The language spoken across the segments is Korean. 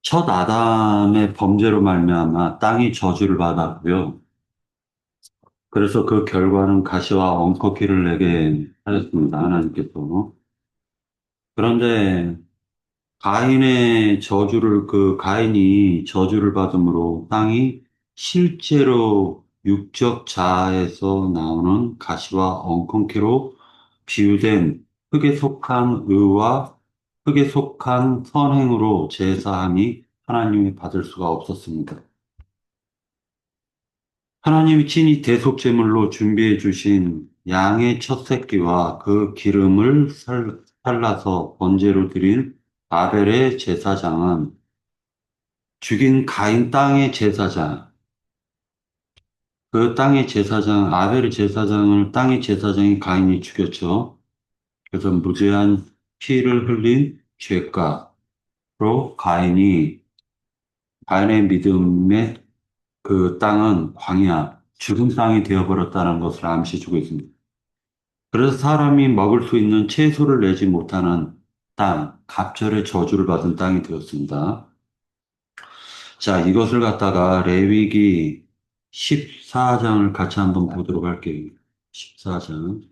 첫 아담의 범죄로 말미암아 땅이 저주를 받았고요. 그래서 그 결과는 가시와 엉겅퀴를 내게 하였습니다. 하나님께서. 그런데 가인이 저주를 받음으로 땅이 실제로 육적 자아에서 나오는 가시와 엉겅퀴로 비유된 흙에 속한 의와 흙에 속한 선행으로 제사함이 하나님이 받을 수가 없었습니다. 하나님이 친히 대속제물로 준비해 주신 양의 첫 새끼와 그 기름을 살라서 번제로 드린 아벨의 제사장은 죽인 가인 땅의 제사장, 아벨의 제사장을 땅의 제사장인 가인이 죽였죠. 그래서 무죄한 피를 흘린 죄가로 가인의 믿음의 그 땅은 광야, 죽은 땅이 되어버렸다는 것을 암시해주고 있습니다. 그래서 사람이 먹을 수 있는 채소를 내지 못하는 땅, 갑절의 저주를 받은 땅이 되었습니다. 자, 이것을 갖다가 레위기 14장을 같이 한번 보도록 할게요. 14장.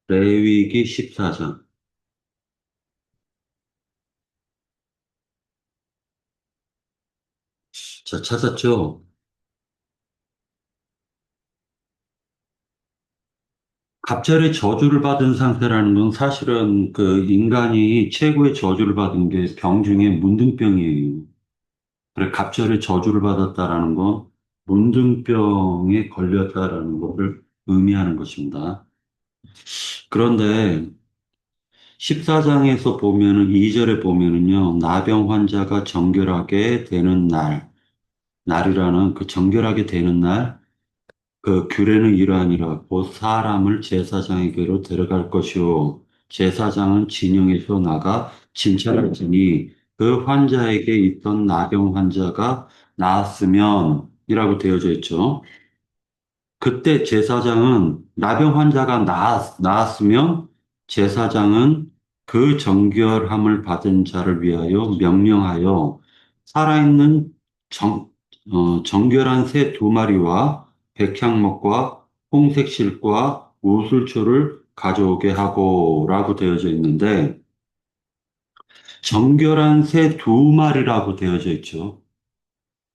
레위기 14장. 자, 찾았죠? 갑절의 저주를 받은 상태라는 건 사실은 그 인간이 최고의 저주를 받은 게 병 중에 문둥병이에요. 그래, 갑절의 저주를 받았다라는 건 문둥병에 걸렸다라는 것을 의미하는 것입니다. 그런데 14장에서 보면은 2절에 보면은요, 나병 환자가 정결하게 되는 날이라는 그 정결하게 되는 날, 그 규례는 이러하니라. 곧 사람을 제사장에게로 데려갈 것이요. 제사장은 진영에서 나가 진찰할지니 그 환자에게 있던 나병 환자가 나았으면 이라고 되어져 있죠. 그때 제사장은 나병 환자가 나았으면 제사장은 그 정결함을 받은 자를 위하여 명령하여 살아있는 정결한 새 두 마리와 백향목과 홍색 실과 우슬초를 가져오게 하고라고 되어져 있는데 정결한 새 두 마리라고 되어져 있죠.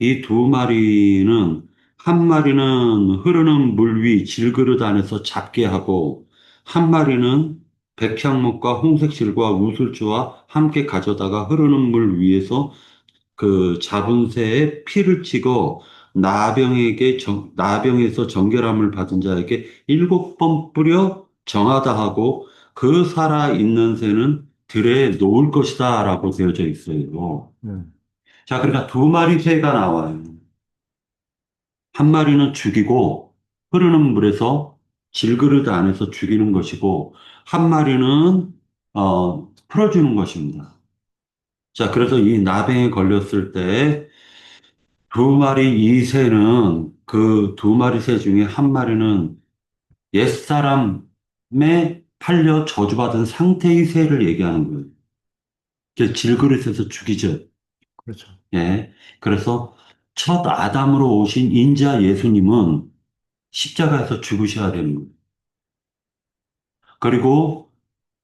이 두 마리는 한 마리는 흐르는 물 위 질그릇 안에서 잡게 하고 한 마리는 백향목과 홍색실과 우슬주와 함께 가져다가 흐르는 물 위에서 그 잡은 새의 피를 찍어 나병에서 정결함을 받은 자에게 7번 뿌려 정하다 하고 그 살아 있는 새는 들에 놓을 것이다라고 되어져 있어요. 자, 그러니까 두 마리 새가 나와요. 한 마리는 죽이고 흐르는 물에서 질그릇 안에서 죽이는 것이고 한 마리는 풀어주는 것입니다. 자, 그래서 이 나병에 걸렸을 때 두 마리 이 새는 그 두 마리 새 중에 한 마리는 옛사람의 팔려 저주받은 상태의 새를 얘기하는 거예요. 그 질그릇에서 죽이죠. 그렇죠. 예. 그래서 첫 아담으로 오신 인자 예수님은 십자가에서 죽으셔야 되는 거예요. 그리고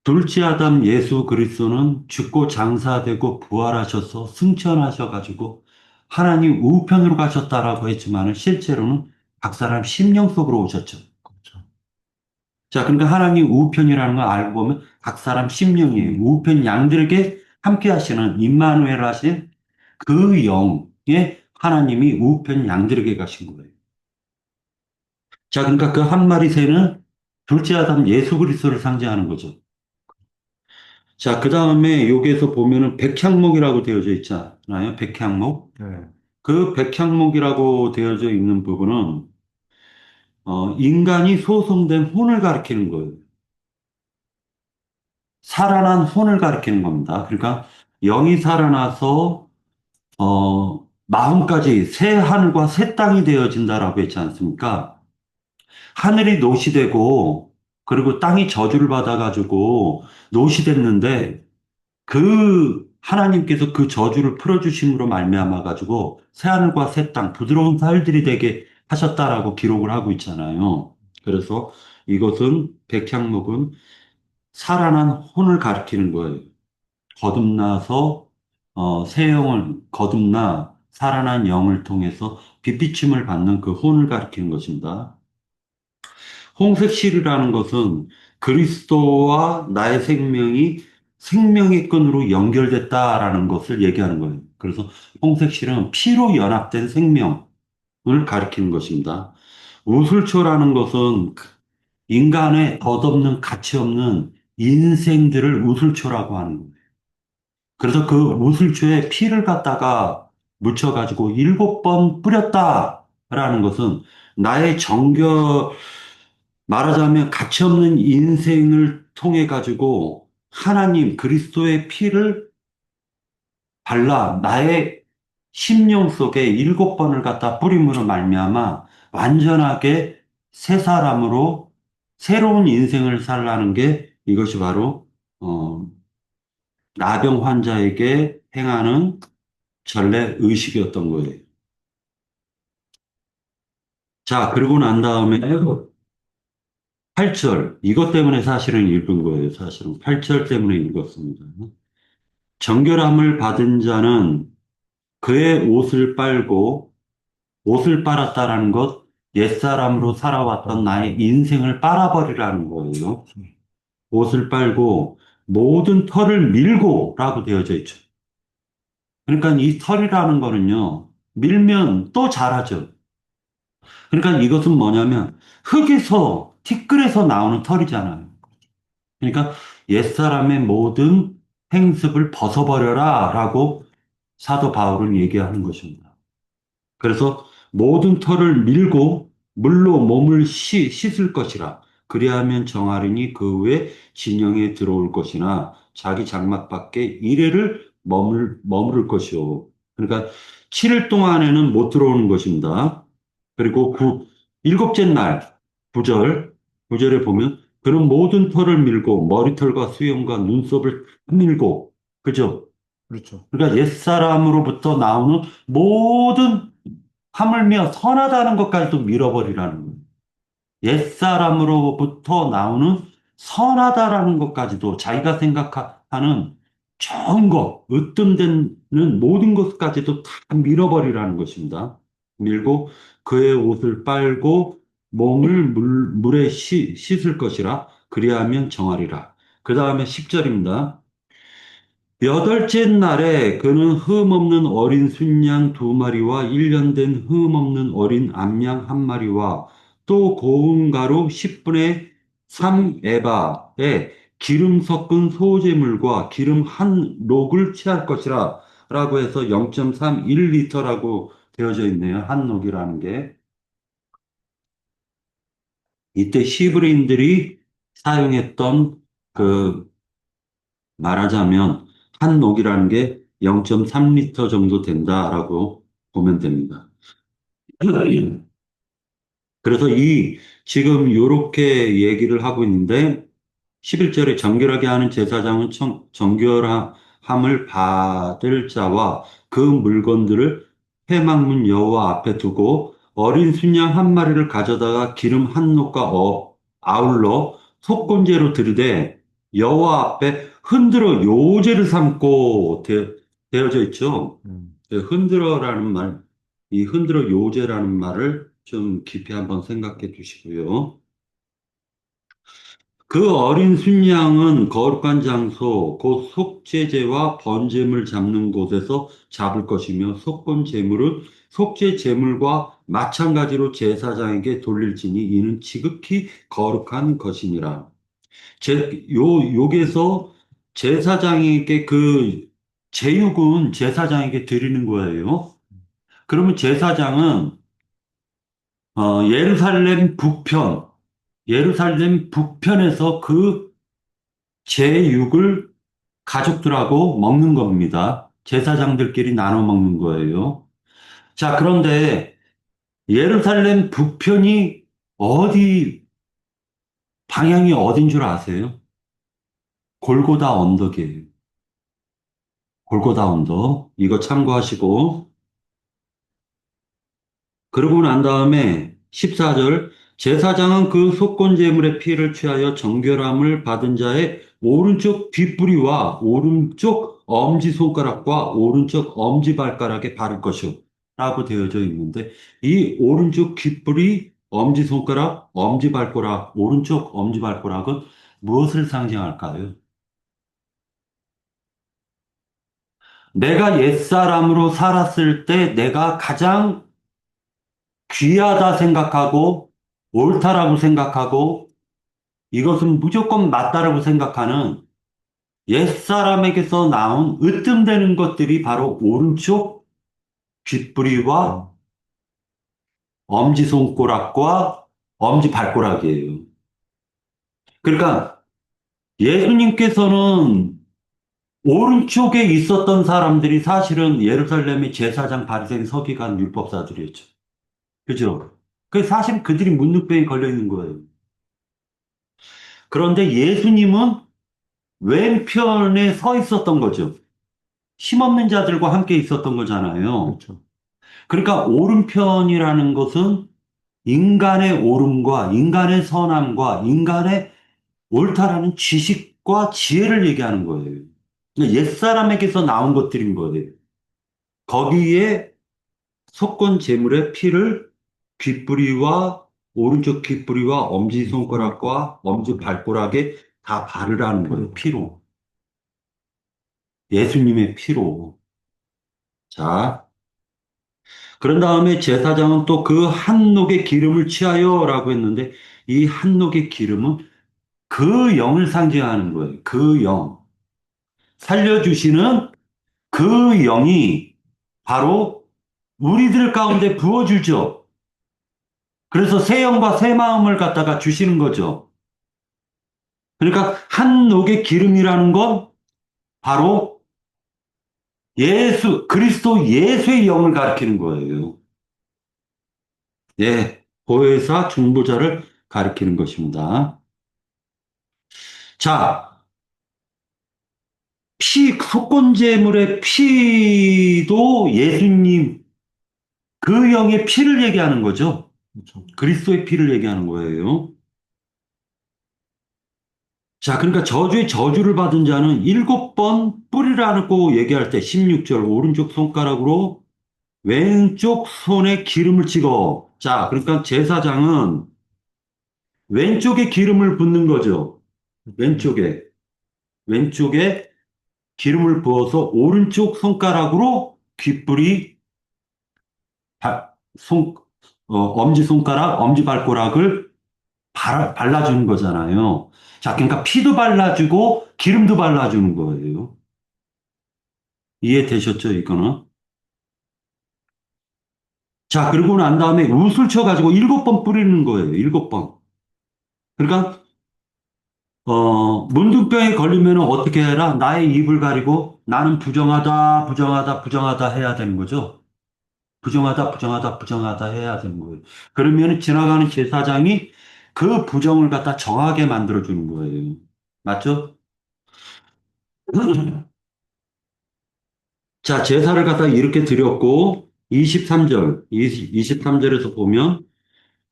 둘째 아담 예수 그리스도는 죽고 장사되고 부활하셔서 승천하셔가지고 하나님 우편으로 가셨다라고 했지만 실제로는 각 사람 심령 속으로 오셨죠. 그렇죠. 자, 그러니까 하나님 우편이라는 걸 알고 보면 각 사람 심령이에요. 우편 양들에게 함께 하시는 임마누엘 하신 그 영의 하나님이 우편 양들에게 가신 거예요. 자, 그러니까 그 한 마리 새는 둘째 아담 예수 그리스도를 상징하는 거죠. 자, 그 다음에 여기에서 보면은 백향목이라고 되어져 있잖아요. 백향목. 네. 그 백향목이라고 되어져 있는 부분은 인간이 소송된 혼을 가리키는 거예요. 살아난 혼을 가리키는 겁니다. 그러니까 영이 살아나서 마음까지 새 하늘과 새 땅이 되어진다라고 했지 않습니까? 하늘이 노시되고 그리고 땅이 저주를 받아가지고 노시됐는데 그 하나님께서 그 저주를 풀어주심으로 말미암아 가지고 새 하늘과 새 땅 부드러운 사일들이 되게 하셨다라고 기록을 하고 있잖아요. 그래서 이것은 백향목은 살아난 혼을 가리키는 거예요. 거듭나서 새 영을 거듭나 살아난 영을 통해서 빛비침을 받는 그 혼을 가리키는 것입니다. 홍색실이라는 것은 그리스도와 나의 생명이 생명의 끈으로 연결됐다라는 것을 얘기하는 거예요. 그래서 홍색실은 피로 연합된 생명을 가리키는 것입니다. 우슬초라는 것은 인간의 덧없는 가치 없는 인생들을 우슬초라고 하는 거예요. 그래서 그 우슬초에 피를 갖다가 묻혀가지고 7번 뿌렸다라는 것은 나의 말하자면 가치 없는 인생을 통해 가지고 하나님 그리스도의 피를 발라 나의 심령 속에 7번을 갖다 뿌림으로 말미암아 완전하게 새 사람으로 새로운 인생을 살라는 게 이것이 바로 나병 환자에게 행하는 전례 의식이었던 거예요. 자, 그러고 난 다음에 8절 이것 때문에 사실은 읽은 거예요. 사실은 8절 때문에 읽었습니다. 정결함을 받은 자는 그의 옷을 빨고 옷을 빨았다라는 것, 옛사람으로 살아왔던 나의 인생을 빨아버리라는 거예요. 옷을 빨고 모든 털을 밀고라고 되어져 있죠. 그러니까 이 털이라는 거는요, 밀면 또 자라죠. 그러니까 이것은 뭐냐면 흙에서, 티끌에서 나오는 털이잖아요. 그러니까 옛사람의 모든 행습을 벗어버려라 라고 사도 바울은 얘기하는 것입니다. 그래서 모든 털을 밀고 물로 몸을 씻을 것이라. 그리하면 정하리니 그 후에 진영에 들어올 것이나 자기 장막 밖에 이래를 머무를 것이요. 그러니까 7일 동안에는 못 들어오는 것입니다. 그리고 일곱째 날, 9절, 9절에 보면 그는 모든 털을 밀고 머리털과 수염과 눈썹을 밀고, 그죠? 그렇죠. 그러니까 옛사람으로부터 나오는 모든 하물며 선하다는 것까지도 밀어버리라는 거예요. 옛사람으로부터 나오는 선하다라는 것까지도 자기가 생각하는 좋은 것, 으뜸되는 모든 것까지도 다 밀어버리라는 것입니다. 밀고 그의 옷을 빨고 몸을 물에 씻을 것이라 그리하면 정하리라. 그 다음에 10절입니다. 여덟째 날에 그는 흠 없는 어린 순양 2마리와 1년 된 흠 없는 어린 암양 1마리와 또 고운 가루 10분의 3 에바에 기름 섞은 소재물과 기름 한 록을 취할 것이라 라고 해서 0.31리터라고 되어져 있네요. 한 록이라는 게. 이때 시브레인들이 사용했던 그 말하자면 한 녹이라는 게 0.3리터 정도 된다라고 보면 됩니다. 그래서 지금 요렇게 얘기를 하고 있는데 11절에 정결하게 하는 제사장은 정결함을 받을 자와 그 물건들을 회막문 여호와 앞에 두고 어린 순양 1마리를 가져다가 기름 한 녹과 아울러 속건제로 드리되 여호와 앞에 흔들어 요제를 삼고 되어져 있죠. 그 흔들어라는 말, 이 흔들어 요제라는 말을 좀 깊이 한번 생각해 주시고요. 그 어린 순양은 거룩한 장소, 곧 속죄제와 번제물 잡는 곳에서 잡을 것이며 속건 제물은 속죄 제물과 마찬가지로 제사장에게 돌릴지니 이는 지극히 거룩한 것이니라. 여기서 제사장에게 그 제육은 제사장에게 드리는 거예요. 그러면 제사장은 예루살렘 북편, 예루살렘 북편에서 그 제육을 가족들하고 먹는 겁니다. 제사장들끼리 나눠 먹는 거예요. 자, 그런데 예루살렘 북편이 어디, 방향이 어딘 줄 아세요? 골고다 언덕이에요. 골고다 언덕. 이거 참고하시고. 그러고 난 다음에 14절, 제사장은 그 속건제물의 피를 취하여 정결함을 받은 자의 오른쪽 뒷부리와 오른쪽 엄지손가락과 오른쪽 엄지발가락에 바를 것이요. 라고 되어져 있는데, 이 오른쪽 뒷부리, 엄지손가락, 엄지발가락, 오른쪽 엄지발가락은 무엇을 상징할까요? 내가 옛사람으로 살았을 때 내가 가장 귀하다 생각하고 옳다라고 생각하고 이것은 무조건 맞다라고 생각하는 옛사람에게서 나온 으뜸되는 것들이 바로 오른쪽 귓부리와 엄지손가락과 엄지발가락이에요. 그러니까 예수님께서는 오른쪽에 있었던 사람들이 사실은 예루살렘의 제사장 바리새인 서기관 율법사들이었죠. 그죠? 그 사실 그들이 문둥병에 걸려 있는 거예요. 그런데 예수님은 왼편에 서 있었던 거죠. 힘없는 자들과 함께 있었던 거잖아요. 그렇죠. 그러니까 오른편이라는 것은 인간의 옳음과 인간의 선함과 인간의 옳다라는 지식과 지혜를 얘기하는 거예요. 그러니까 옛사람에게서 나온 것들인 거예요. 거기에 속건 제물의 피를 귓부리와 오른쪽 귓부리와 엄지손가락과 엄지발가락에 다 바르라는 거예요. 피로. 예수님의 피로. 자, 그런 다음에 제사장은 또 그 한 녹의 기름을 취하여 라고 했는데 이 한 녹의 기름은 그 영을 상징하는 거예요. 그 영. 살려주시는 그 영이 바로 우리들 가운데 부어주죠. 그래서 새 영과 새 마음을 갖다가 주시는 거죠. 그러니까 한 녹의 기름이라는 건 바로 예수, 그리스도 예수의 영을 가리키는 거예요. 예, 보혜사 중보자를 가리키는 것입니다. 자, 속건제물의 피도 예수님, 그 영의 피를 얘기하는 거죠. 그렇죠. 그리스도의 피를 얘기하는 거예요. 자, 그러니까 저주의 저주를 받은 자는 7번 뿌리라고 얘기할 때 16절 오른쪽 손가락으로 왼쪽 손에 기름을 찍어. 자, 그러니까 제사장은 왼쪽에 기름을 붓는 거죠. 왼쪽에. 왼쪽에 기름을 부어서 오른쪽 손가락으로 귓불이 발, 손, 엄지손가락, 엄지발가락을 발라주는 거잖아요. 자, 그러니까 피도 발라주고 기름도 발라주는 거예요. 이해되셨죠, 이거는? 자, 그러고 난 다음에 웃을 쳐가지고 7번 뿌리는 거예요, 7번. 그러니까, 문둥병에 걸리면 어떻게 해라? 나의 입을 가리고 나는 부정하다, 부정하다, 부정하다 해야 되는 거죠. 부정하다, 부정하다, 부정하다 해야 되는 거예요. 그러면 지나가는 제사장이 그 부정을 갖다 정하게 만들어주는 거예요. 맞죠? 자, 제사를 갖다 이렇게 드렸고, 23절, 23절에서 보면,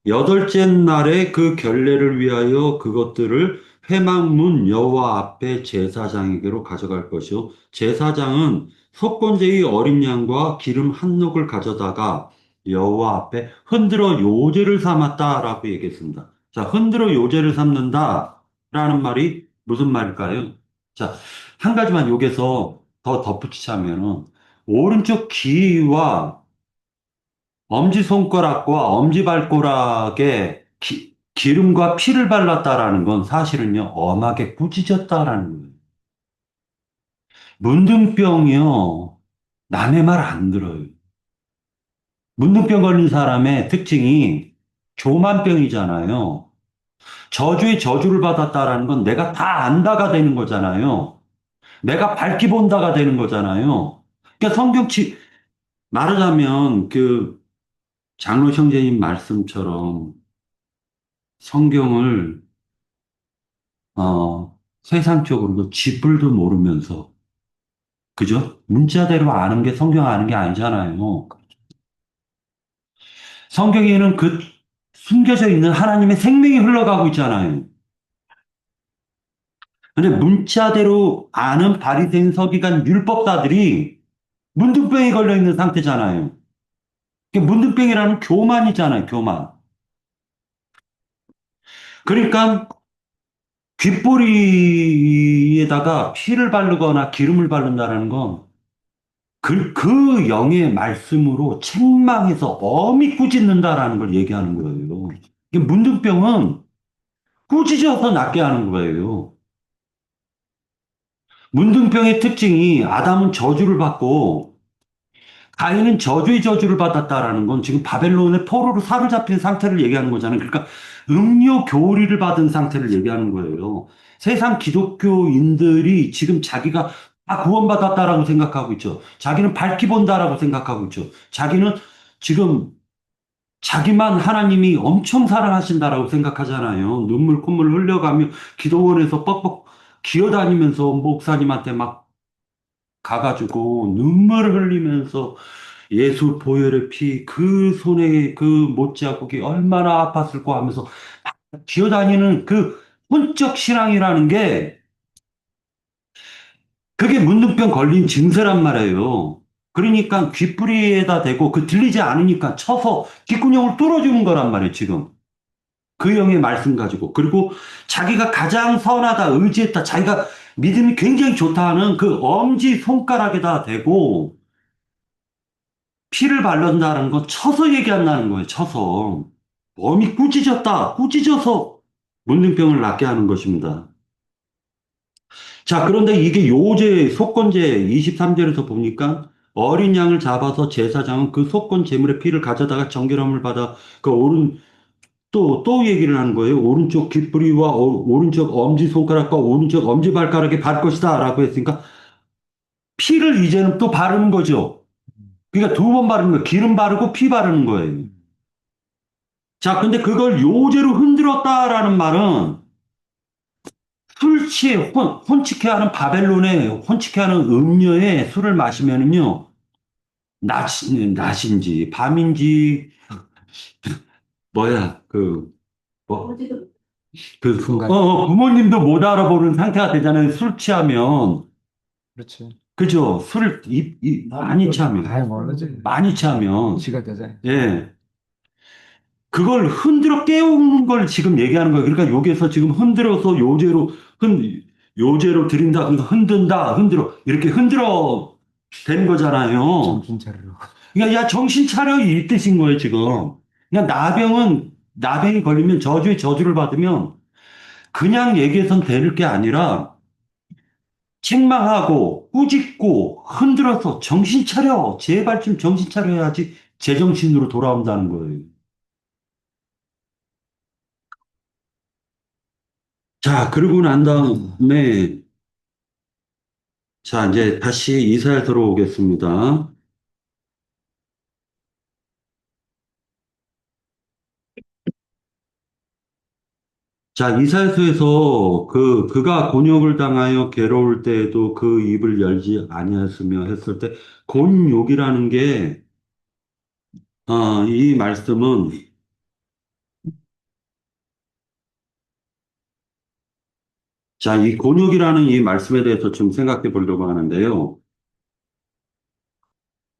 여덟째 날에 그 결례를 위하여 그것들을 회막문 여호와 앞에 제사장에게로 가져갈 것이요. 제사장은 속건제의 어린 양과 기름 한 녹을 가져다가 여호와 앞에 흔들어 요제를 삼았다라고 얘기했습니다. 자, 흔들어 요제를 삼는다라는 말이 무슨 말일까요? 자, 한 가지만 여기서 더 덧붙이자면은 오른쪽 귀와 엄지손가락과 엄지발가락에 기름과 피를 발랐다라는 건 사실은요, 엄하게 꾸짖었다라는 거예요. 문둥병이요, 남의 말 안 들어요. 문둥병 걸린 사람의 특징이 교만병이잖아요. 저주의 저주를 받았다라는 건 내가 다 안다가 되는 거잖아요. 내가 밝기 본다가 되는 거잖아요. 그러니까 말하자면 그 장로 형제님 말씀처럼 성경을, 세상적으로도 쥐뿔도 모르면서, 그죠? 문자대로 아는 게 성경 아는 게 아니잖아요. 성경에는 그 숨겨져 있는 하나님의 생명이 흘러가고 있잖아요. 근데 문자대로 아는 바리새인 서기관 율법사들이 문둥병이 걸려 있는 상태잖아요. 그게 문둥병이라는 교만이잖아요, 교만. 그러니까 귓보리에다가 피를 바르거나 기름을 바른다는 건 그 영의 말씀으로 책망해서 엄히 꾸짖는다라는 걸 얘기하는 거예요. 이게 문둥병은 꾸짖어서 낫게 하는 거예요. 문둥병의 특징이 아담은 저주를 받고 가인은 저주의 저주를 받았다라는 건 지금 바벨론의 포로로 사로잡힌 상태를 얘기하는 거잖아요. 그러니까 음료 교리를 받은 상태를 얘기하는 거예요. 세상 기독교인들이 지금 자기가 다 구원받았다라고 생각하고 있죠. 자기는 밝히 본다라고 생각하고 있죠. 자기는 지금 자기만 하나님이 엄청 사랑하신다라고 생각하잖아요. 눈물 콧물 흘려가며 기도원에서 뻑뻑 기어다니면서 목사님한테 막 가가지고 눈물을 흘리면서 예수 보혈의 피, 그 손에 그 못자국이 얼마나 아팠을까 하면서 기어다니는 그 혼적 신앙이라는 게 그게 문둥병 걸린 증세란 말이에요. 그러니까 귓부리에다 대고 그 들리지 않으니까 쳐서 귓구녕을 뚫어주는 거란 말이에요, 지금. 그 영의 말씀 가지고. 그리고 자기가 가장 선하다, 의지했다, 자기가 믿음이 굉장히 좋다 하는 그 엄지 손가락에다 대고 피를 바른다는 건 쳐서 얘기한다는 거예요. 쳐서. 몸이 꾸짖었다. 꾸짖어서 문둥병을 낫게 하는 것입니다. 자, 그런데 이게 요제 속건제 23절에서 보니까 어린 양을 잡아서 제사장은 그 속건 제물의 피를 가져다가 정결함을 받아 그 또 얘기를 하는 거예요. 오른쪽 귓부리와 오른쪽 엄지손가락과 오른쪽 엄지발가락에 바를 것이다. 라고 했으니까 피를 이제는 또 바르는 거죠. 그러니까 두 번 바르는 거예요. 기름 바르고 피 바르는 거예요. 자, 근데 그걸 요제로 흔들었다라는 말은 술 취해 혼치케 하는 바벨론에 혼치케 하는 음료에 술을 마시면은요, 낮인지 밤인지 뭐야 뭐, 부모님도 못 알아보는 상태가 되잖아요. 술 취하면. 그렇지. 그죠? 술을 많이 취하면. 아이, 모르지. 많이 취하면. 지가 되자. 예. 그걸 흔들어 깨우는 걸 지금 얘기하는 거예요. 그러니까 여기에서 지금 흔들어서 요제로 드린다, 그러니까 흔든다, 흔들어. 이렇게 흔들어 된 거잖아요. 정신 차리러. 그러니까 야, 정신 차려 이 뜻인 거예요, 지금. 그냥 나병이 걸리면 저주의 저주를 받으면 그냥 얘기해선 될 게 아니라 책망하고 꾸짖고 흔들어서 정신 차려. 제발 좀 정신 차려야지 제정신으로 돌아온다는 거예요. 자, 그러고 난 다음에 자, 이제 다시 이사야서로 오겠습니다. 자, 이사야서에서 그가 곤욕을 당하여 괴로울 때에도 그 입을 열지 아니하였으며 했을 때 곤욕이라는 게, 이 말씀은, 자, 이 곤욕이라는 이 말씀에 대해서 좀 생각해 보려고 하는데요.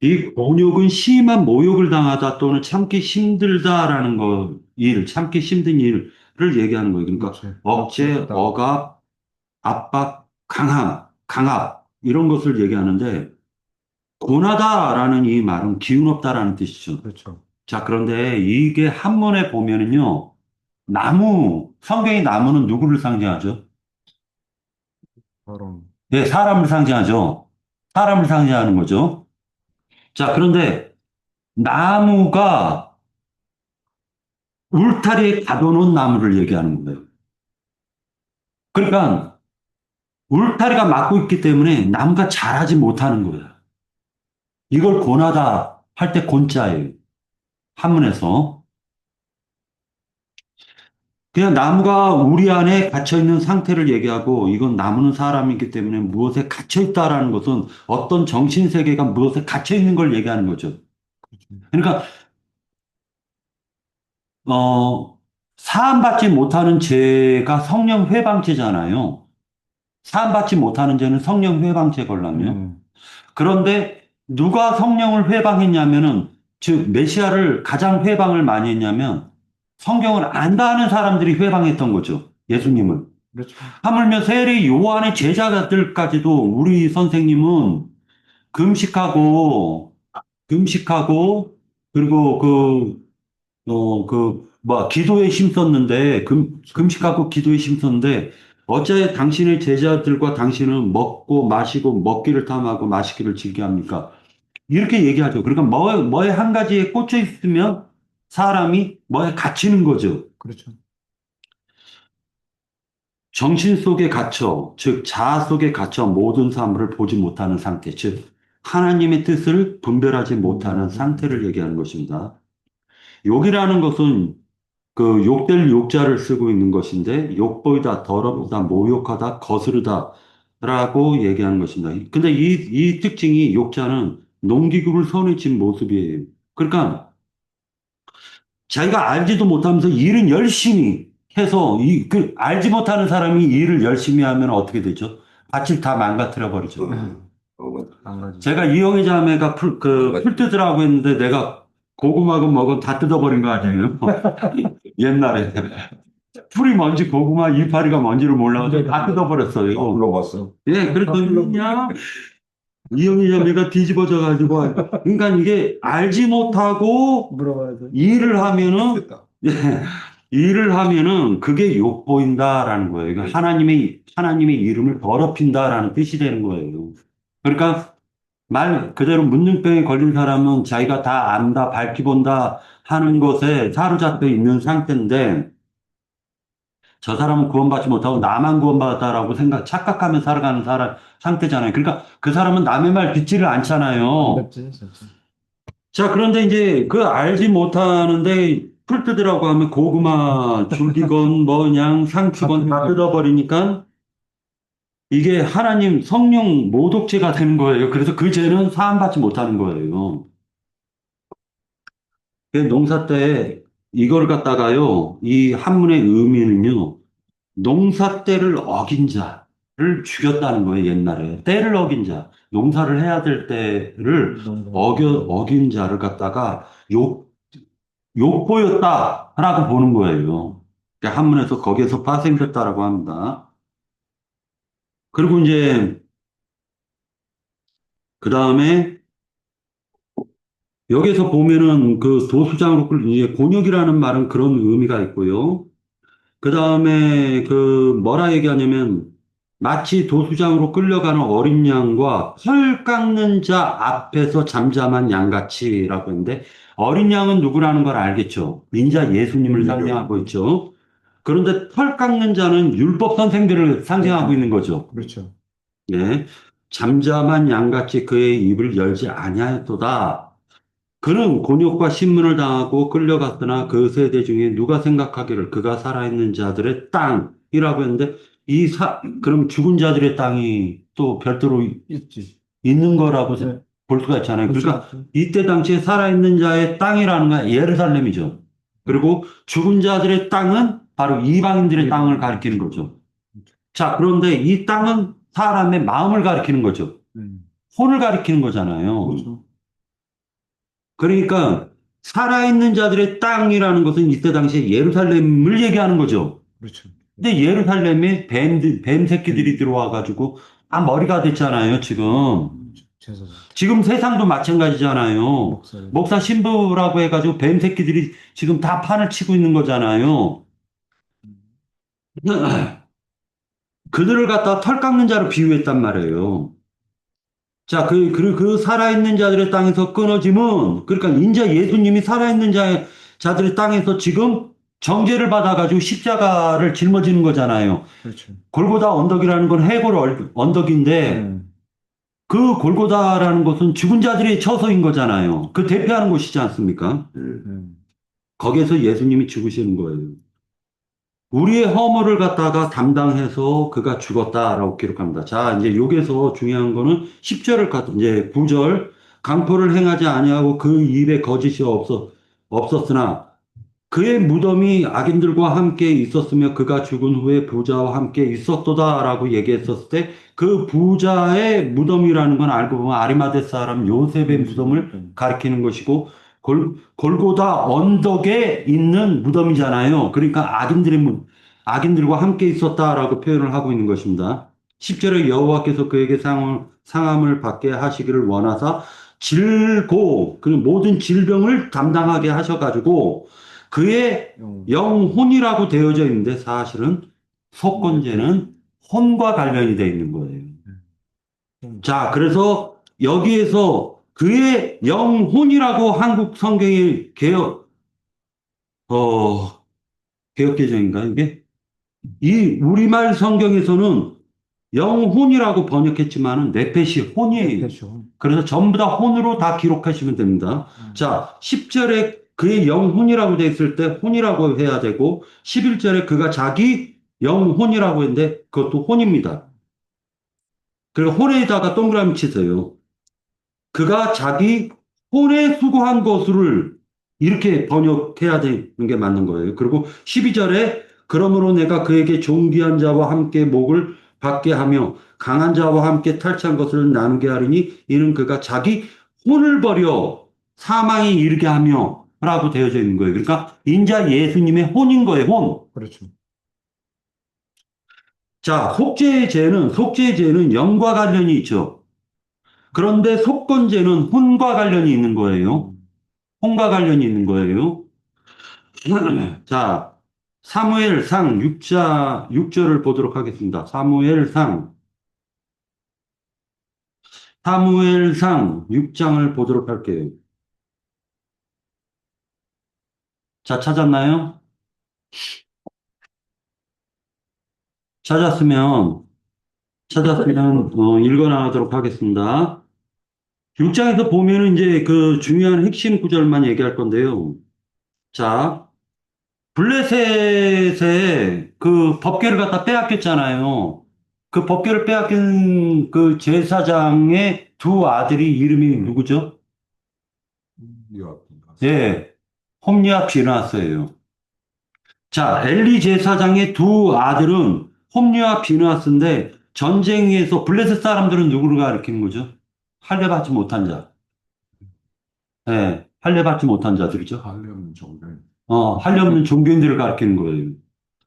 이 곤욕은 심한 모욕을 당하다 또는 참기 힘들다라는 참기 힘든 일을 얘기하는 거예요. 그러니까 그렇지. 억제, 억압, 압박, 강압, 이런 것을 얘기하는데, 고나다라는 이 말은 기운 없다라는 뜻이죠. 그렇죠. 자, 그런데 이게 한문에 보면은요, 성경의 나무는 누구를 상징하죠? 바로. 네, 사람을 상징하죠. 사람을 상징하는 거죠. 자, 그런데 나무가 울타리에 가둬놓은 나무를 얘기하는 거예요. 그러니까 울타리가 막고 있기 때문에 나무가 자라지 못하는 거예요. 이걸 고나다 할 때 곤자예요. 한문에서. 그냥 나무가 우리 안에 갇혀 있는 상태를 얘기하고 이건 나무는 사람이기 때문에 무엇에 갇혀 있다라는 것은 어떤 정신 세계가 무엇에 갇혀 있는 걸 얘기하는 거죠. 그러니까 어 사함받지 못하는 죄가 성령 회방죄잖아요. 사함받지 못하는 죄는 성령 회방죄 걸라며. 그런데 누가 성령을 회방했냐면은 즉 메시아를 가장 회방을 많이 했냐면 성경을 안다 하는 사람들이 회방했던 거죠. 예수님을. 그렇죠. 하물며 세례 요한의 제자들까지도 우리 선생님은 금식하고 금식하고 그리고 기도에 힘썼는데 금식하고 기도에 힘썼는데 어째 당신의 제자들과 당신은 먹고 마시고 먹기를 탐하고 마시기를 즐겨합니까? 이렇게 얘기하죠. 그러니까 뭐에 한 가지에 꽂혀 있으면 사람이 뭐에 갇히는 거죠. 그렇죠. 정신 속에 갇혀, 즉 자아 속에 갇혀 모든 사물을 보지 못하는 상태, 즉 하나님의 뜻을 분별하지 못하는 상태를 얘기하는 것입니다. 욕이라는 것은 그 욕될 욕자를 쓰고 있는 것인데 욕보이다, 더럽다, 모욕하다, 거스르다라고 얘기하는 것입니다. 근데 이 특징이 욕자는 농기구를 손에 쥔 모습이에요. 그러니까 자기가 알지도 못하면서 일은 열심히 해서 알지 못하는 사람이 일을 열심히 하면 어떻게 되죠? 밭을 다 망가뜨려 버리죠. 망가지. 제가 이영희 자매가 풀 뜯으라고 했는데 내가 고구마고 뭐고 다 뜯어버린 거 아니에요? 옛날에. 풀이 뭔지 고구마 이파리가 뭔지를 몰라서 다 뜯어버렸어요. 불러봤어. 예, 그랬더니 그냥 이영희 자매가 뒤집어져 가지고 그러니까 이게 알지 못하고 물어봐야 돼. 일을 하면은 예, 일을 하면은 그게 욕보인다라는 거예요. 그러니까 하나님의 이름을 더럽힌다라는 뜻이 되는 거예요. 그러니까 말 그대로 문둥병에 걸린 사람은 자기가 다 안다, 밝히 본다 하는 것에 사로잡혀 있는 상태인데 저 사람은 구원받지 못하고 나만 구원받았다라고 착각하며 살아가는 상태잖아요. 그러니까 그 사람은 남의 말 듣지를 않잖아요. 그렇지, 진짜. 자, 그런데 이제 그 알지 못하는데 풀 뜯으라고 하면 고구마 줄기건 뭐 그냥 상추건 다 뜯어버리니까 이게 하나님 성령 모독죄가 되는 거예요. 그래서 그 죄는 사함받지 못하는 거예요. 그 농사 때 이걸 갖다가요, 이 한문의 의미는요, 농사 때를 어긴 자를 죽였다는 거예요, 옛날에. 때를 어긴 자. 농사를 해야 될 때를 어긴 자를 갖다가 욕보였다라고 보는 거예요. 그러니까 한문에서 거기에서 파생됐다라고 합니다. 그리고 이제 그 다음에 여기서 보면은 그 도수장으로 이제 곤욕이라는 말은 그런 의미가 있고요. 그 다음에 뭐라 얘기하냐면 마치 도수장으로 끌려가는 어린 양과 털 깎는 자 앞에서 잠잠한 양같이라고 했는데 어린 양은 누구라는 걸 알겠죠. 인자 예수님을 상징하고 있죠. 그런데 털 깎는 자는 율법 선생들을 상징하고 있는 거죠. 그렇죠. 예. 잠잠한 양같이 그의 입을 열지 아니하였도다. 그는 곤욕과 신문을 당하고 끌려갔으나 그 세대 중에 누가 생각하기를 그가 살아있는 자들의 땅이라고 했는데 그럼 죽은 자들의 땅이 또 별도로 있지. 있는 거라고 네. 볼 수가 있잖아요. 그렇죠. 그러니까 이때 당시에 살아있는 자의 땅이라는 건 예루살렘이죠. 그리고 죽은 자들의 땅은 바로 이방인들의 땅을 가리키는 거죠. 자, 그런데 이 땅은 사람의 마음을 가리키는 거죠. 혼을 가리키는 거잖아요. 그렇죠. 그러니까 살아있는 자들의 땅이라는 것은 이때 당시에 예루살렘을 얘기하는 거죠. 그렇죠. 근데 예루살렘에 뱀 새끼들이 들어와가지고 머리가 됐잖아요, 지금. 제사장. 지금 세상도 마찬가지잖아요. 목사 신부라고 해가지고 뱀 새끼들이 지금 다 판을 치고 있는 거잖아요. 그들을 갖다 털 깎는 자로 비유했단 말이에요. 자, 그 살아있는 자들의 땅에서 끊어짐은, 그러니까 인자 예수님이 살아있는 자들의 땅에서 지금 정죄를 받아가지고 십자가를 짊어지는 거잖아요. 그렇죠. 골고다 언덕이라는 건 해골 언덕인데, 그 골고다라는 것은 죽은 자들의 처소인 거잖아요. 그 대표하는 곳이지 않습니까? 거기에서 예수님이 죽으시는 거예요. 우리의 허물을 갖다가 담당해서 그가 죽었다라고 기록합니다. 자, 이제 여기서 중요한 거는 10절을 이제 9절 강포를 행하지 아니하고 그 입에 거짓이 없었으나 그의 무덤이 악인들과 함께 있었으며 그가 죽은 후에 부자와 함께 있었도다라고 얘기했었을 때 그 부자의 무덤이라는 건 알고 보면 아리마대 사람 요셉의 무덤을 가리키는 것이고 골고다 언덕에 있는 무덤이잖아요. 그러니까 악인들과 함께 있었다라고 표현을 하고 있는 것입니다. 10절에 여호와께서 그에게 상함을 받게 하시기를 원하사 그 모든 질병을 담당하게 하셔가지고 그의 영혼이라고 되어져 있는데 사실은 속건제는 혼과 관련이 되어 있는 거예요. 자, 그래서 여기에서 그의 영혼이라고 한국 성경의 어, 개혁개정인가, 이게? 이 우리말 성경에서는 영혼이라고 번역했지만은 네페시 혼이에요. 패션. 그래서 전부 다 혼으로 다 기록하시면 됩니다. 자, 10절에 그의 영혼이라고 돼 있을 때 혼이라고 해야 되고 11절에 그가 자기 영혼이라고 했는데 그것도 혼입니다. 그리고 혼에다가 동그라미 치세요. 그가 자기 혼에 수고한 것을 이렇게 번역해야 되는 게 맞는 거예요. 그리고 12절에 그러므로 내가 그에게 존귀한 자와 함께 목을 받게 하며 강한 자와 함께 탈취한 것을 나누게 하리니 이는 그가 자기 혼을 버려 사망에 이르게 하며 라고 되어져 있는 거예요. 그러니까 인자 예수님의 혼인 거예요. 혼. 그렇죠. 자, 속죄의 죄는 영과 관련이 있죠. 그런데 속건죄는 혼과 관련이 있는 거예요. 혼과 관련이 있는 거예요. 자, 사무엘상 6절을 보도록 하겠습니다. 사무엘상 6장을 보도록 할게요. 자, 찾았으면, 읽어 나가도록 하겠습니다. 6장에서 보면은 이제 그 중요한 핵심 구절만 얘기할 건데요. 자, 블레셋의 그 법궤를 갖다 빼앗겼잖아요. 그 법궤를 빼앗긴 그 제사장의 두 아들이 이름이 누구죠? 요압인가. 예, 홈리압 비느하스예요. 자, 엘리 제사장의 두 아들은 홈리압 비느하스인데 전쟁에서 블레셋 사람들은 누구를 가리키는 거죠? 할례 받지 못한 자. 예, 할례 받지 못한 자들이죠. 하려면 정말. 할례 없는 종교인들을 가리키는 거예요.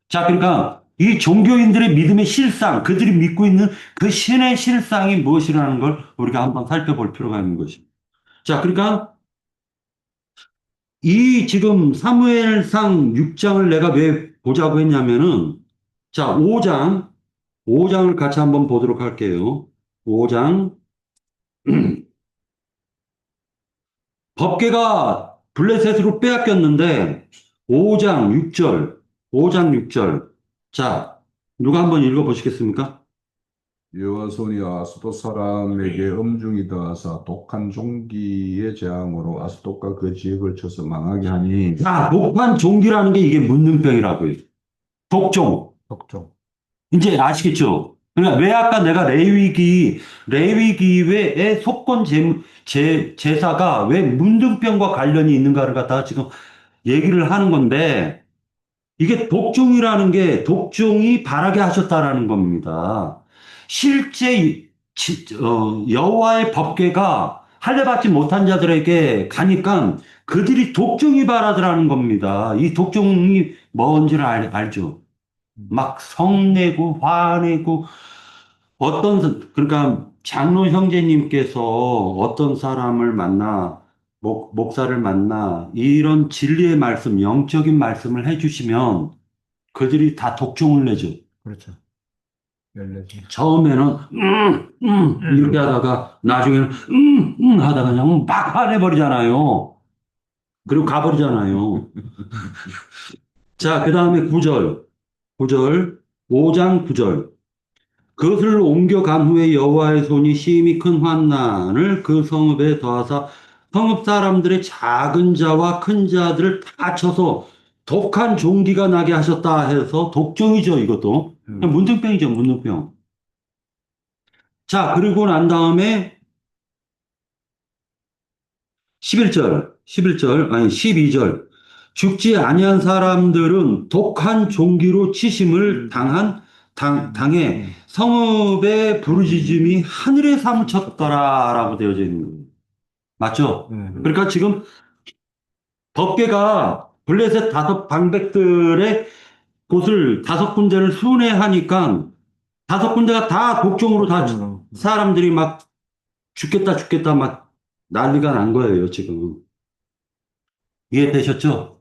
자, 그러니까 이 종교인들의 믿음의 실상, 그들이 믿고 있는 그 신의 실상이 무엇이라는 걸 우리가 한번 살펴볼 필요가 있는 것입니다. 자, 그러니까 이 지금 사무엘상 6장을 내가 왜 보자고 했냐면은 자, 5장을 같이 한번 보도록 할게요. 5장 법궤가 블레셋으로 빼앗겼는데 5장 6절 5장 6절 자, 누가 한번 읽어 보시겠습니까? 여호와 손이 아스돗 사람에게 엄중히 더하사 독한 종기의 재앙으로 아스돗과 그 지역을 쳐서 망하게 하니. 자, 독한 종기라는 게 이게 문둥병이라고요. 독종. 독종. 이제 아시겠죠? 그러니까 왜 아까 내가 레위기의 속건 제사가 왜 문둥병과 관련이 있는가를 갖다가 지금 얘기를 하는 건데 이게 독종이라는 게 독종이 바라게 하셨다라는 겁니다. 실제 여호와의 법궤가 할례받지 못한 자들에게 가니까 그들이 독종이 바라더라는 겁니다. 이 독종이 뭔지를 알죠? 막 성내고 화내고 그러니까 장로 형제님께서 어떤 사람을 만나 목사를 만나 이런 진리의 말씀, 영적인 말씀을 해주시면 그들이 다 독종을 내죠. 그렇죠. 열네지. 처음에는 이렇게 하다가 나중에는 하다가 그냥 막 화내버리잖아요. 그리고 가버리잖아요. 자, 그 다음에 9절, 5장 9절. 그것을 옮겨간 후에 여호와의 손이 심히 큰 환난을 그 성읍에 더하사 성읍 사람들의 작은 자와 큰 자들을 다 쳐서 독한 종기가 나게 하셨다 해서 독종이죠, 이것도. 그냥 문둥병이죠, 문둥병. 자, 그리고 난 다음에 11절, 아니 12절. 죽지 아니한 사람들은 독한 종기로 치심을 당해 성읍의 부르짖음이 하늘에 사무쳤더라라고 되어져 있는 거예요. 맞죠? 그러니까 지금 법궤가 블레셋 다섯 방백들의 곳을 다섯 군데를 순회하니까 다섯 군데가 다 독종으로 다 사람들이 막 죽겠다 막 난리가 난 거예요, 지금. 이해되셨죠?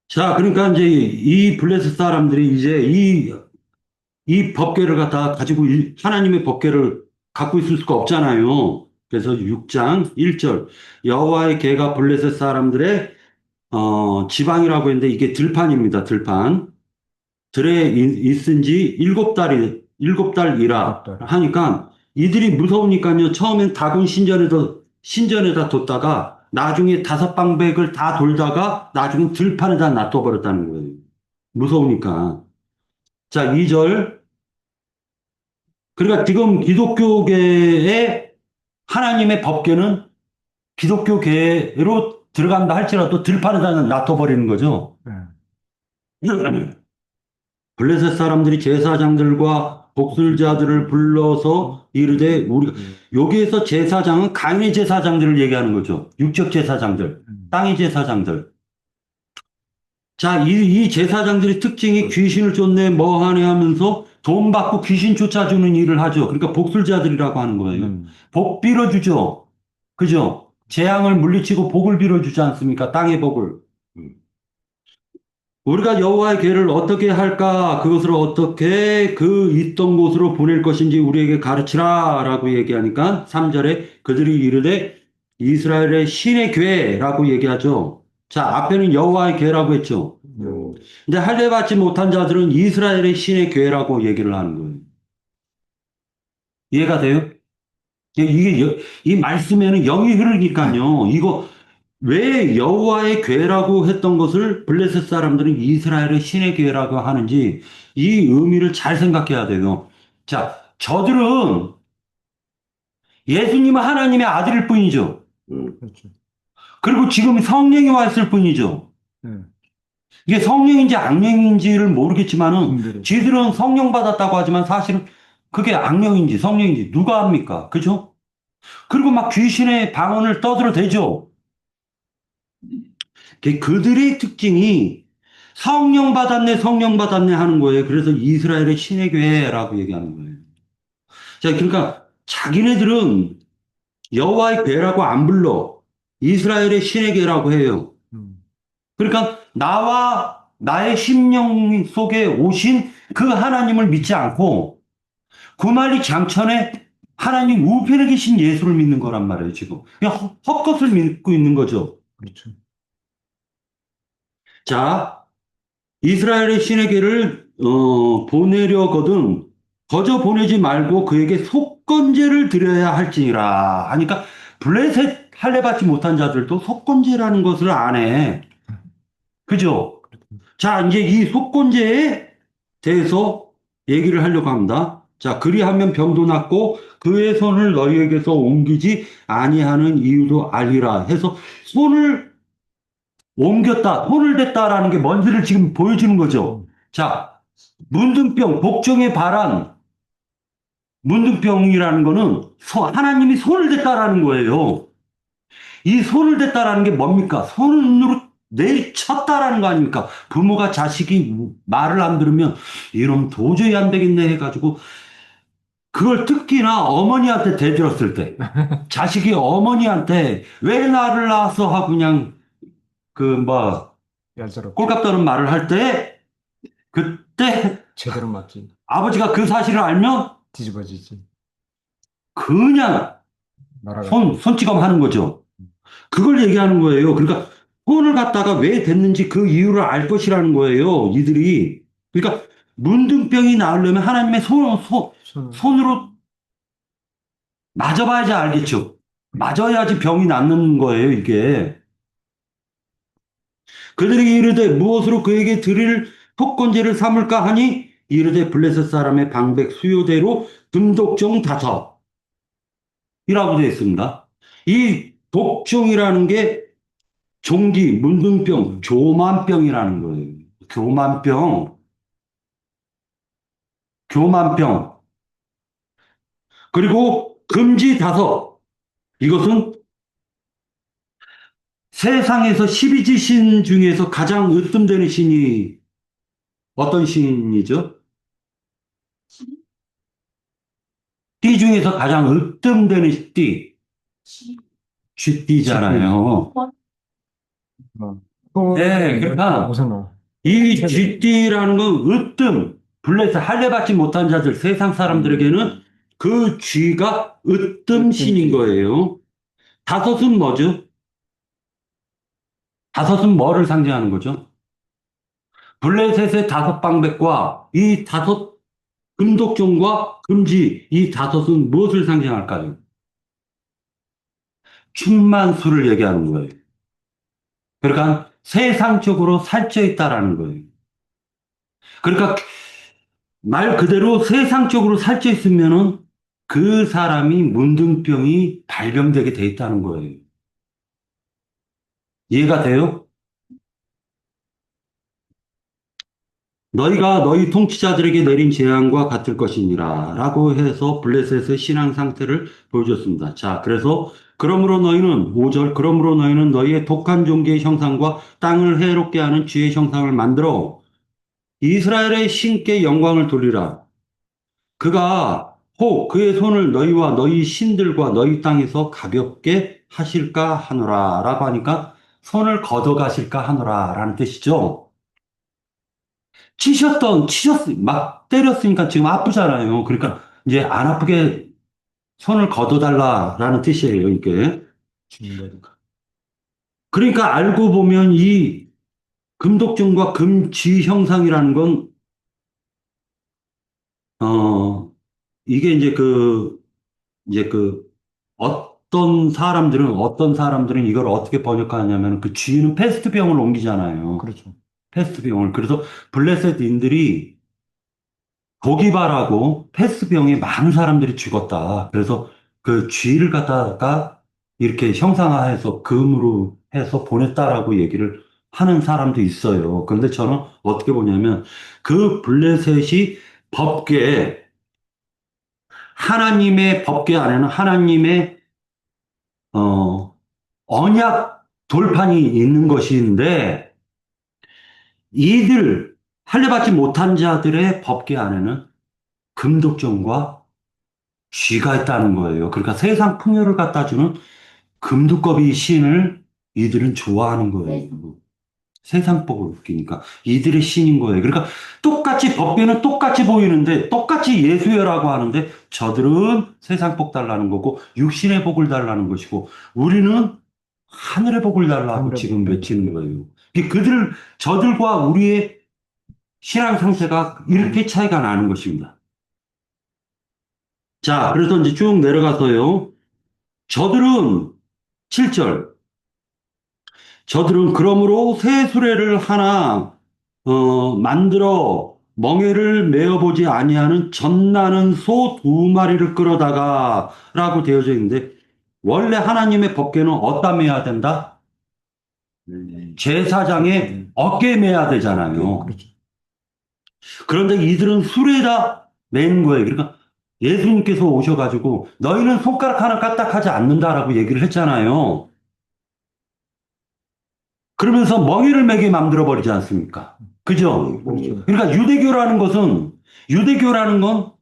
자, 그러니까 이제 이 블레셋 사람들이 이제 이 법궤를 갖다 가지고 하나님의 법궤를 갖고 있을 수가 없잖아요. 그래서 6장 1절 여호와의 궤가 블레셋 사람들의 지방이라고 했는데 이게 들판입니다. 들판. 들에 있은 지 일곱 달이라 하니까 이들이 무서우니까요. 처음엔 다곤 신전에다 뒀다가 나중에 다섯 방백을 다 돌다가 나중에 들판에다 놔둬버렸다는 거예요. 무서우니까. 자, 2절. 그러니까 지금 기독교계의 하나님의 법궤는 기독교계로 들어간다 할지라도 들판에다 놔둬버리는 거죠. 블레셋 사람들이 제사장들과 복술자들을 불러서 이르되 우리가 여기에서 제사장은 강의 제사장들을 얘기하는 거죠. 육적 제사장들, 땅의 제사장들. 자, 이 제사장들의 특징이 귀신을 쫓네 뭐하네 하면서 돈 받고 귀신 쫓아주는 일을 하죠. 그러니까 복술자들이라고 하는 거예요. 복 빌어주죠. 그죠? 재앙을 물리치고 복을 빌어주지 않습니까? 땅의 복을. 우리가 여호와의 궤를 어떻게 할까? 그것을 어떻게 그 있던 곳으로 보낼 것인지 우리에게 가르치라라고 얘기하니까 3절에 그들이 이르되 이스라엘의 신의 궤라고 얘기하죠. 자, 앞에는 여호와의 궤라고 했죠. 근데 할례 받지 못한 자들은 이스라엘의 신의 궤라고 얘기를 하는 거예요. 이해가 돼요? 이 말씀에는 영이 흐르니까요. 이거 왜 여호와의 궤라고 했던 것을 블레셋 사람들은 이스라엘의 신의 궤라고 하는지 이 의미를 잘 생각해야 돼요. 자, 저들은 예수님은 하나님의 아들일 뿐이죠. 그리고 지금 성령이 와 있을 뿐이죠. 이게 성령인지 악령인지를 모르겠지만은 쥐들은 성령 받았다고 하지만 사실은 그게 악령인지 성령인지 누가 합니까? 그죠? 그리고 막 귀신의 방언을 떠들어대죠. 그들의 특징이 성령 받았네 하는 거예요. 그래서 이스라엘의 신의 교회라고 얘기하는 거예요. 자, 그러니까 자기네들은 여호와의 궤라고 안 불러. 이스라엘의 신의 궤라고 해요. 그러니까 나와 나의 심령 속에 오신 그 하나님을 믿지 않고 구말리 장천에 하나님 우편에 계신 예수를 믿는 거란 말이에요, 지금. 그냥 헛것을 믿고 있는 거죠. 그렇죠. 자, 이스라엘의 신의 궤를 보내려거든 거저 보내지 말고 그에게 속건제를 드려야 할지니라 하니까 블레셋 할례 받지 못한 자들도 속건제라는 것을 안 해. 그죠? 자, 이제 이 속건제에 대해서 얘기를 하려고 합니다. 자, 그리하면 병도 낫고 그의 손을 너희에게서 옮기지 아니하는 이유도 알리라 해서 손을 옮겼다, 손을 댔다라는 게 뭔지를 지금 보여주는 거죠. 자, 문둥병, 복종의 발한, 문둥병이라는 거는 하나님이 손을 댔다라는 거예요. 이 손을 댔다라는 게 뭡니까? 손으로 내리쳤다라는 거 아닙니까? 부모가 자식이 말을 안 들으면 이놈 도저히 안 되겠네 해가지고 그걸 특히나 어머니한테 대들었을 때 자식이 어머니한테 왜 나를 낳았어 하고 그냥 얄짤없게 꼴값 떠는 말을 할 때 그때 제대로 맞지. 아버지가 그 사실을 알면 뒤집어지지. 그냥 날아가. 손찌검 하는 거죠. 그걸 얘기하는 거예요. 그러니까 손을 갖다가 왜 됐는지 그 이유를 알 것이라는 거예요. 이들이. 그러니까 문둥병이 나으려면 하나님의 손으로 맞아봐야지 알겠죠. 맞아야지 병이 낫는 거예요, 이게. 그들이 이르되 무엇으로 그에게 드릴 토건제를 삼을까 하니 이르되 블레셋 사람의 방백 수요대로 금독종 다섯이라고 되어 있습니다. 이 독종이라는 게 종기, 문둥병, 교만병이라는 거예요. 교만병, 교만병. 그리고 금지 다섯. 이것은 세상에서 12지 신 중에서 가장 으뜸되는 신이 어떤 신이죠? 띠 중에서 가장 으뜸되는 띠. 쥐띠잖아요. 네, 그러니까 우선 어. 이 쥐띠라는 건 으뜸, 블레셋 할례받지 못한 자들, 세상 사람들에게는 그 쥐가 으뜸 신인 거예요. 다섯은 뭐죠? 다섯은 뭐를 상징하는 거죠? 블레셋의 다섯 방백과 이 다섯 금독종과 금지, 이 다섯은 무엇을 상징할까요? 충만수를 얘기하는 거예요. 그러니까 세상적으로 살쪄 있다라는 거예요. 그러니까 말 그대로 세상적으로 살쪄 있으면은 그 사람이 문둥병이 발병되게 돼 있다는 거예요. 이해가 돼요? 너희가 너희 통치자들에게 내린 재앙과 같을 것이니라 라고 해서 블레셋의 신앙 상태를 보여줬습니다. 자, 그래서 그러므로 너희는 5절 그러므로 너희는 너희의 독한 종기의 형상과 땅을 해롭게 하는 쥐의 형상을 만들어 이스라엘의 신께 영광을 돌리라. 그가 혹 그의 손을 너희와 너희 신들과 너희 땅에서 가볍게 하실까 하노라 라고 하니까 손을 걷어가실까 하노라 라는 뜻이죠. 막 때렸으니까 지금 아프잖아요. 그러니까 이제 안 아프게 손을 걷어달라라는 뜻이에요, 이게. 그러니까 알고 보면 이 금독종과 금지 형상이라는 건, 이게 이제 어떤 사람들은 이걸 어떻게 번역하냐면 그 쥐는 패스트병을 옮기잖아요. 그렇죠. 패스트병을. 그래서 블레셋인들이 고기발하고 패스병에 많은 사람들이 죽었다. 그래서 그 쥐를 갖다가 이렇게 형상화해서 금으로 해서 보냈다라고 얘기를 하는 사람도 있어요. 그런데 저는 어떻게 보냐면 그 블레셋이 법궤, 하나님의 법궤 안에는 하나님의 어, 언약 돌판이 있는 것인데 이들 할례받지 못한 자들의 법궤 안에는 금독종과 쥐가 있다는 거예요. 그러니까 세상 풍요를 갖다 주는 금두꺼비 신을 이들은 좋아하는 거예요. 세상 복을 웃기니까 이들의 신인 거예요. 그러니까 똑같이 법궤는 똑같이 보이는데 똑같이 예수여라고 하는데 저들은 세상 복 달라는 거고 육신의 복을 달라는 것이고 우리는 하늘의 복을 달라고 하늘의 지금 복. 외치는 거예요. 저들과 우리의 신앙 상태가 이렇게 차이가 나는 것입니다. 자, 그래서 이제 쭉 내려가서요. 저들은 7절. 저들은 그러므로 새 수레를 하나 만들어 멍에를 메어보지 아니하는 젖나는 소 2마리를 끌어다가 라고 되어져 있는데 원래 하나님의 법궤는 어디다 매야 된다? 제사장의 어깨에 매야 되잖아요. 그렇죠. 그런데 이들은 수레에다 매는 거예요. 그러니까 예수님께서 오셔가지고 너희는 손가락 하나 까딱하지 않는다라고 얘기를 했잖아요. 그러면서 멍에를 매게 만들어 버리지 않습니까? 그죠? 그렇죠. 그러니까 유대교라는 건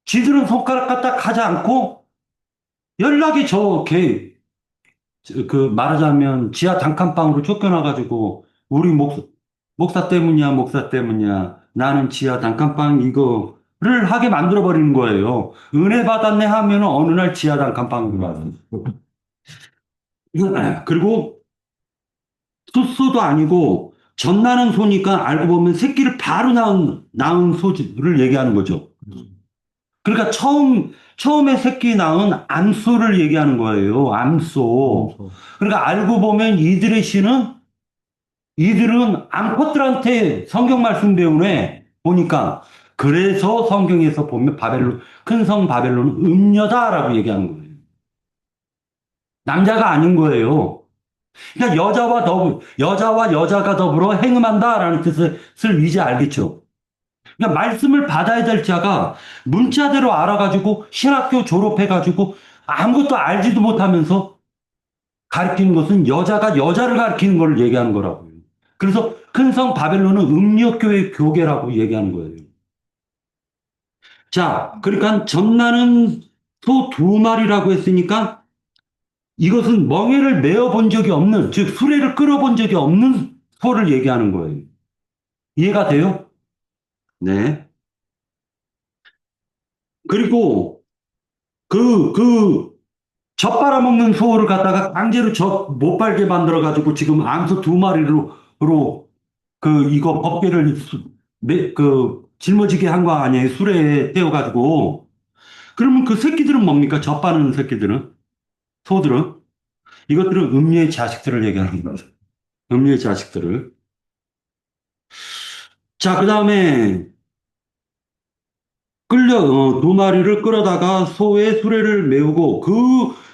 지들은 손가락 까딱하지 않고 연락이 말하자면 지하 단칸방으로 쫓겨나가지고 우리 목사 때문이야, 목사 때문이야. 나는 지하 단칸방 이거를 하게 만들어버리는 거예요. 은혜 받았네 하면은 어느 날 지하 단칸방으로 가는. 그리고 숫소도 아니고 젖나는 소니까 알고 보면 새끼를 바로 낳은 소를 얘기하는 거죠. 그러니까 처음에 새끼 낳은 암소를 얘기하는 거예요. 암소. 그러니까 알고 보면 이들의 신은 이들은 암컷들한테 성경 말씀 배우네. 보니까. 그래서 성경에서 보면 큰 성 바벨론은 음녀다라고 얘기하는 거예요. 남자가 아닌 거예요. 그러니까 여자와 여자가 더불어 행음한다라는 뜻을 이제 알겠죠. 그러니까 말씀을 받아야 될 자가 문자대로 알아가지고 신학교 졸업해가지고 아무것도 알지도 못하면서 가르치는 것은 여자가 여자를 가르치는 걸 얘기하는 거라고요. 그래서 큰 성 바벨론은 음력교의 교계라고 얘기하는 거예요. 자, 그러니까 점나는 소 두 마리라고 했으니까 이것은 멍에를 메어 본 적이 없는, 즉 수레를 끌어본 적이 없는 소를 얘기하는 거예요. 이해가 돼요? 네. 그리고 젖 빨아먹는 소를 갖다가 강제로 젖 못 빨게 만들어가지고 지금 암소 두 마리로 이거 법계를 짊어지게 한 거 아니에요? 수레에 태워가지고. 그러면 그 새끼들은 뭡니까? 젖 빠는 새끼들은? 소들은? 이것들은 음녀의 자식들을 얘기하는 겁니다. 음녀의 자식들을. 자, 그 다음에 두 마리를 끌어다가 소의 수레를 메우고 그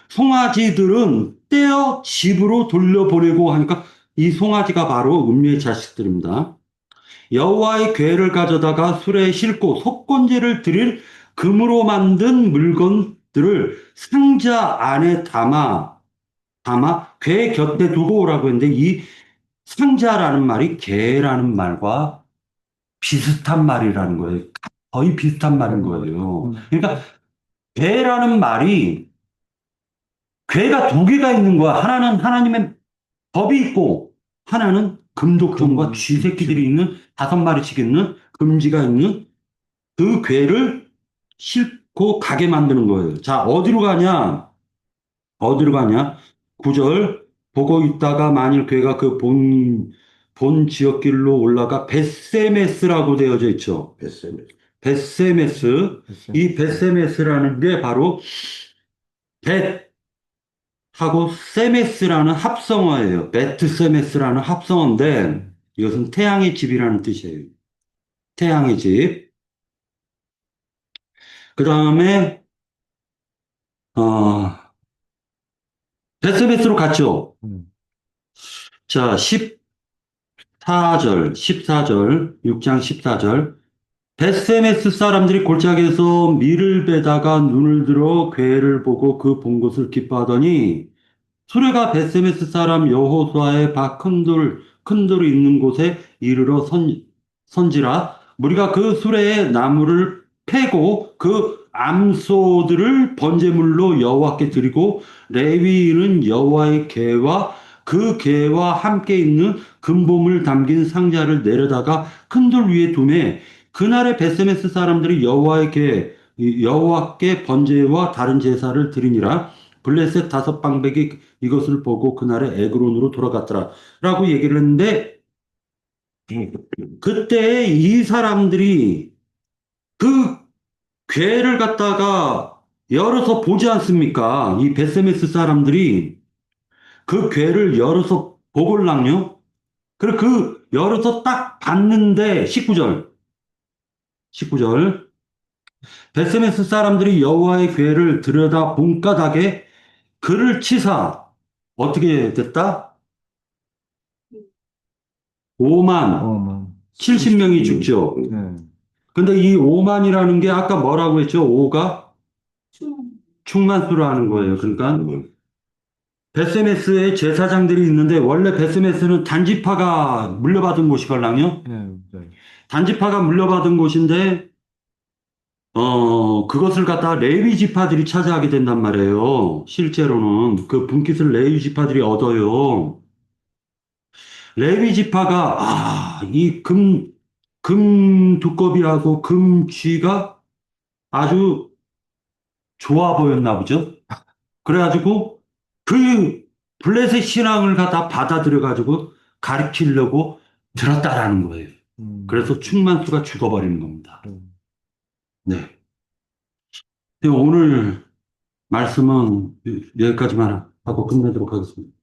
송아지들은 떼어 집으로 돌려보내고 하니까 이 송아지가 바로 음녀의 자식들입니다. 여호와의 궤를 가져다가 수레에 싣고 속건제를 드릴 금으로 만든 물건들을 상자 안에 담아 궤 곁에 두고 오라고 했는데 이 상자라는 말이 개라는 말과 비슷한 말이라는 거예요. 거의 비슷한 말인 거예요. 그러니까 괴라는 말이 괴가 두 개가 있는 거야. 하나는 하나님의 법이 있고 하나는 금독종과 쥐새끼들이 있는 다섯 마리씩 있는 금지가 있는 그 괴를 싣고 가게 만드는 거예요. 자, 어디로 가냐? 어디로 가냐? 9절 보고 있다가 만일 괴가 그 본 지역길로 올라가 벳세메스라고 되어져 있죠. 벳세메스. 이 벳세메스라는 게 바로 벳하고 세메스라는 합성어예요. 베트세메스라는 합성어인데 이것은 태양의 집이라는 뜻이에요. 태양의 집. 그 다음에 벳세메스로 갔죠. 자, 14절, 6장 14절. 벳세메스 사람들이 골짜기에서 밀을 베다가 눈을 들어 괴를 보고 그 본 것을 기뻐하더니 수레가 벳세메스 사람 여호수아의 큰 돌이 있는 곳에 이르러 선지라 우리가 그 수레에 나무를 패고 그 암소들을 번제물로 여호와께 드리고 레위인은 여호와의 궤와 그 궤와 함께 있는 금보물 담긴 상자를 내려다가 큰 돌 위에 두매 그날에 벳세메스 사람들이 여호와께 번제와 다른 제사를 드리니라 블레셋 다섯 방백이 이것을 보고 그날에 에그론으로 돌아갔더라 라고 얘기를 했는데 그때 이 사람들이 그 괴를 갖다가 열어서 보지 않습니까? 이 베세메스 사람들이 그 괴를 열어서 보골랑요. 그리고 그 열어서 딱 봤는데 19절 베세메스 사람들이 여호와의 괴를 들여다 본까닭에 그를 치사 어떻게 됐다? 5만 70명이 죽죠. 근데 이 5만이라는 게 아까 뭐라고 했죠? 5가 충만수라는 거예요. 그러니까 베세메스의 제사장들이 있는데 원래 베세메스는 단지파가 물려받은 곳이걸랑요. 단지파가 물려받은 곳인데 그것을 갖다가 레위 지파들이 차지하게 된단 말이에요. 실제로는 그 분깃을 레위 지파들이 얻어요. 레위 지파가 이 금 두꺼비하고 금 쥐가 아주 좋아 보였나 보죠. 그래가지고 그 블레셋 신앙을 갖다 받아들여가지고 가르치려고 들었다라는 거예요. 그래서 충만수가 죽어버리는 겁니다. 네. 오늘 말씀은 여기까지만 하고 끝내도록 하겠습니다.